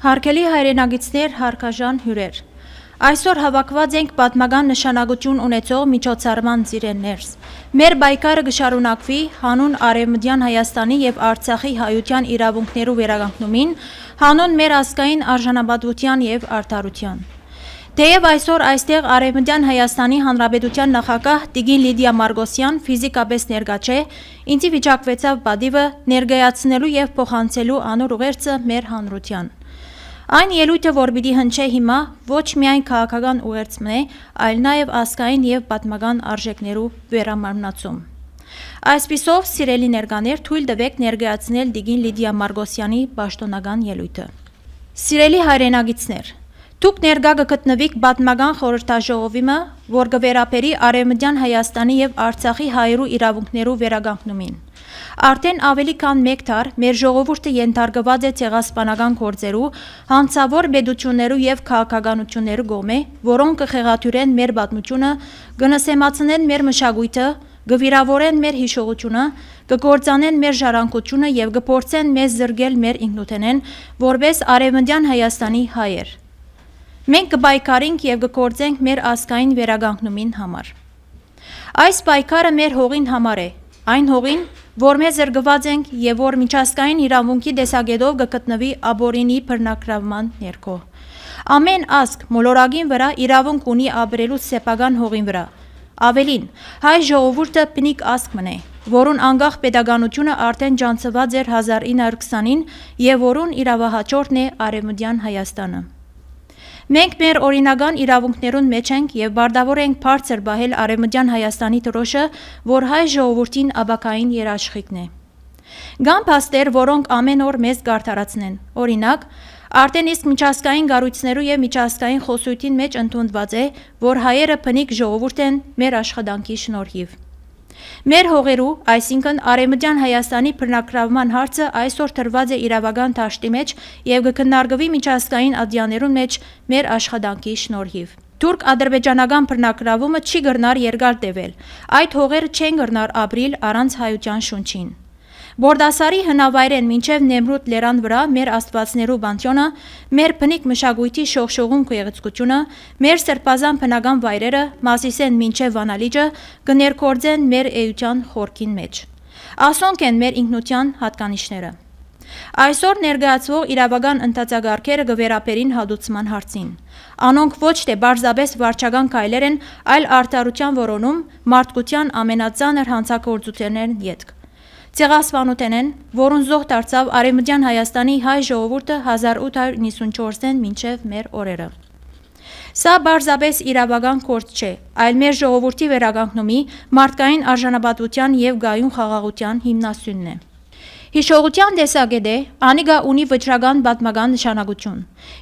Հարգելի հայրենագիտներ, հարգաժան հյուրեր, այսօր հավաքված ենք պատմական նշանակություն ունեցող միջոցառման ծիրեններս։ Մեր բայկարը կշարունակվի հանուն Արևմտյան Հայաստանի և Արցախի հայության իրավունքներու վերականգնումին, հանուն մեր ազգային արժանապատվության և արդարության։ Թեև այսօր այստեղ Արևմտյան Հայաստանի Հանրապետության նախագահ Տիկին Լիդիա Մարգոսյան ֆիզիկապես ներկա չէ, ինձ վիճակվեցավ պատիվը ներկայացնելու և փոխանցելու անոր ուղերձը մեր հանրության։ Այն ելույթը, որ պիտի հնչե հիմա, ոչ միայն քաղաքական ուղերձն է, այլ նաև ազգային և պատմական արժեքներու վերամարմնացում։ Այսպիսով, սիրելի ներկաներ, թույլ տվեք ներկայացնել Տիկին Լիդիա Մարգոսյանի պաշտոնական ելույթը։ Սիրելի հայրենագիտներ, դուք ներկա կգտնվիք պատմական խորհրդաժողովիմը, որ կվերապերի Արևմտյան Հայաստանի և Արցախի հայերու իրավունքներու վերականգնումին։ Արդեն ավելի քան մեկ դար մեր ժողովուրդը ենթարկված է ցեղասպանական գործերու, հանցավոր պետություններու և քաղաքականություններու կողմէ, որոնք կխեղաթյուրեն մեր պատմությունը, կնսեմացնեն մեր մշակույթը, կվիրավորեն մեր հիշողությունը, կկործանեն մեր ժառանգությունը և կփորձեն մեզ զրկել մեր ինքնութենեն, որպես Արևմտյան Հայաստանի հայեր։ Մենք կպայքարենք և կգործենք մեր ազգային վերականգնումին համար։ Այս պայքարը մեր հողին համար է, այն հողին, որ մեզ զրկված ենք և որ միջազգային իրավունքի տեսակետով կգտնվի ապօրինի բռնագրավման ներքո։ Ամեն ազգ մոլորակին վրա իրավունք ունի ապրելու սեփական հողին վրա։ Ավելին, հայ ժողովուրդը բնիկ ազգ մնե, որուն անկախ պետականությունը արդեն ջանցված էր 1920-ին և որուն իրավահաջորդն է Արևմտյան Հայաստանը։ Մենք մեր օրինական իրավունքներուն մեջ ենք և պարտավոր ենք բարձր պահել Արևմտյան Հայաստանի դրոշը, որ հայ ժողովրդին ապագային երաշխիքն է։ Կան փաստեր, որոնք ամեն օր մեզ կարդարացնեն։ Օրինակ, արդեն իսկ միջազգային կառույցներու և միջազգային խոսույթին մեջ ընդունված է, որ հայերը բնիկ ժողովուրդ են մեր աշխատանքի շնորհիվ։ Մեր հողերու, այսինքն Արևմտյան Հայաստանի բռնագրավման հարցը այսօր դրված է իրավական դաշտի մեջ և կքննարկվի միջազգային ատյաններուն մեջ մեր աշխատանքի շնորհիվ։ Թուրք-ադրբեջանական բռնագրավումը չի կրնար երկար տևել, այդ հողերը չեն կրնար ապրիլ առանց հայության շունչին։ Բորդասարի հնավայրեն մինչև Նեմրութ լեռան վրա մեր աստվածներու բանտյոնը, մեր բնիկ մշակույթի շողշողուն գեղեցկությունը, մեր սրբազան բնական վայրերը, Մասիսեն մինչև Վանալիճը, կներգործեն մեր էության խորքին մեջ։ Ասոնք են մեր ինքնության հատկանիշները։ Այսօր ներկայացվող իրավական ընթացակարգերը կվերապերին հատուցման հարցին։ Անոնք ոչ թե պարզապես վարչական քայլեր են, այլ արդարության որոնում, մարդկության ամենածանր հանցագործություններն ետք։ Ցեղասպանություն են, որուն զոհ դարձավ Արևմտյան Հայաստանի հայ ժողովուրդը 1894-ին մինչև մեր օրերը։ Սա պարզապես իրավական գործ չէ, այլ մեր ժողովրդի վերականգնումի, մարդկային արժանապատվության և գայուն խաղաղության հիմնասյունն է։ Հիշողության տեսակետ է, անիկա ունի վճռական պատմական նշանակություն։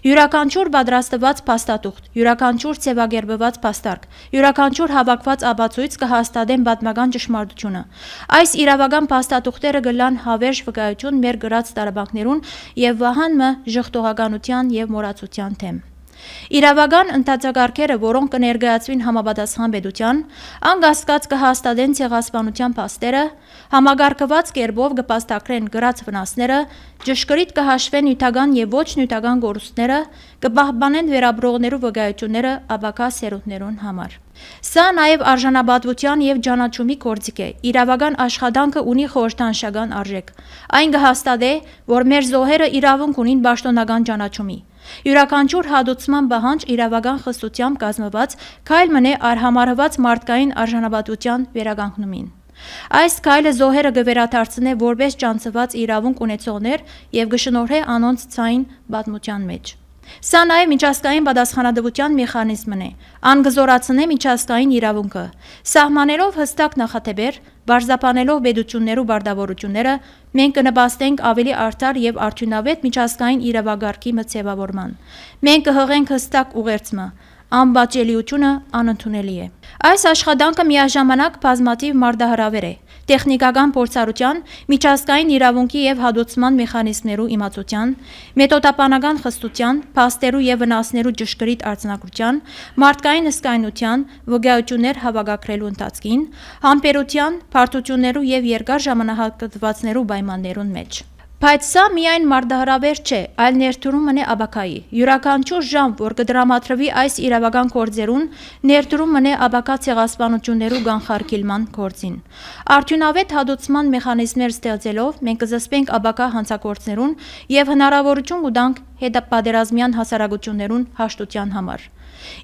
Յուրաքանչյուր պատրաստված փաստաթուղթ, յուրաքանչյուր ձևակերպված փաստարկ, յուրաքանչյուր հավաքված ապացույց կհաստատեն պատմական ճշմարտությունը։ Այս իրավական փաստաթուղթերը կլան հավերժ վկայություն մեր գրած տարաբանքներուն և վահան մը ժխտողականության և մոռացության թեմ։ Իրավական ընթացակարգերը, որոնք կներկայացվին համապատասխան պետության, անկասկած կհաստատեն ցեղասպանության փաստերը, համակարգված կերպով կփաստագրեն գրած վնասները, ճշգրիտ կհաշվեն նյութական և ոչ նյութական կորուստները, կպահպանեն վերապրողներու վկայությունները ապագա սերունդներուն համար։ Սա նաև արժանապատվության և ճանաչումի գործիք է, իրավական աշխատանքը ունի խորհրդանշական արժեք։ Այն կհաստատե, որ մեր զոհերը իրավունք ունին պաշտոնական ճանաչումի։ Յուրաքանչյուր հատուցման պահանջ իրավական խստությամբ կազմված քայլ մնե արհամարհված մարդկային արժանապատվության վերականգնումին։ Այս քայլը զոհերը կվերադարձնե որպես ճանցված իրավունք ունեցողներ և կշնորհե անոնց ցայն պատմության մեջ։ Սա նաև միջազգային պատասխանատվության մեխանիզմն է, ան կզորացնե միջազգային իրավունքը, սահմանելով հստակ նախադեպեր, պարզաբանելով պետություններու պարտավորությունները, մենք կնպաստենք ավելի արդար և արդյունավետ միջազգային իրավագարկի մթեւավորման։ Մենք կհղենք հստակ ուղերձը, անպատժելիությունը անընդունելի է։ Այս աշխատանքը միաժամանակ բազմաթիվ մարտահրավեր է, տեխնիկական փորձառության, միջազգային իրավունքի և հատուցման մեխանիզմներու իմացության, մեթոդապանական խստության, փաստերու և վնասներու ճշգրիտ արձանագրության, մարդկային հսկայնության, վկայություններ հավաքագրելու ընթացքին, համբերության, բարդություններու և երկար ժամանակահատվածներու պայմաններուն մեջ։ Բայց սա միայն մարդահրավեր չէ, այլ ներդրումն է աբակայի։ Յուրաքանչյուր ժամ, որ կդրամատրվի այս իրավական գործերուն, ներդրումն է աբակա ցեղասպանություններու կանխարգելման գործին։ Արդյունավետ հադուցման մեխանիզմներ ստեղծելով մենք կզսպենք աբակա հանցագործներուն եւ հնարավորություն կտանք հետապատերազմյան հասարակություններուն հաշտության համար։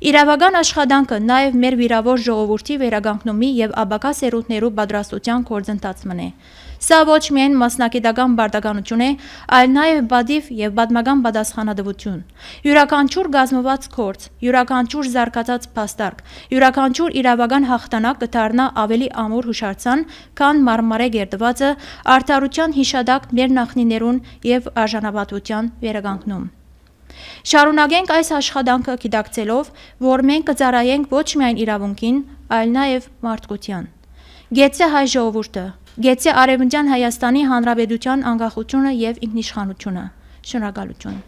Իրավական աշխատանքը նաև մեր վիրավոր ժողովրդի վերականգնումի եւ աբակա սերունդներու պատրաստության գործընթացն է։ Սա ոչ միայն մասնագիտական բարդականություն է, այլ նաև բադիվ եւ պատմական պատասխանատվություն։ Յուրաքանչյուր գազմված գործ, յուրաքանչյուր զարգացած փաստարկ, յուրաքանչյուր իրավական հաղթանակ կդառնա ավելի ամուր հուշարձան, քան մարմարե գերտվածը արդարության հիշադակ մեր նախնիներուն եւ արժանապատվության վերականգնում։ Շարունակենք այս աշխատանքը գիտակցելով, որ մենք կծառայենք ոչ միայն իրավունքին, այլ նաև մարդկության։ Գեցե հայ ժողովուրդը, գեցե Արևմտյան Հայաստանի Հանրապետության անկախությունը եւ ինքնիշխանությունը։ Շնորհակալություն։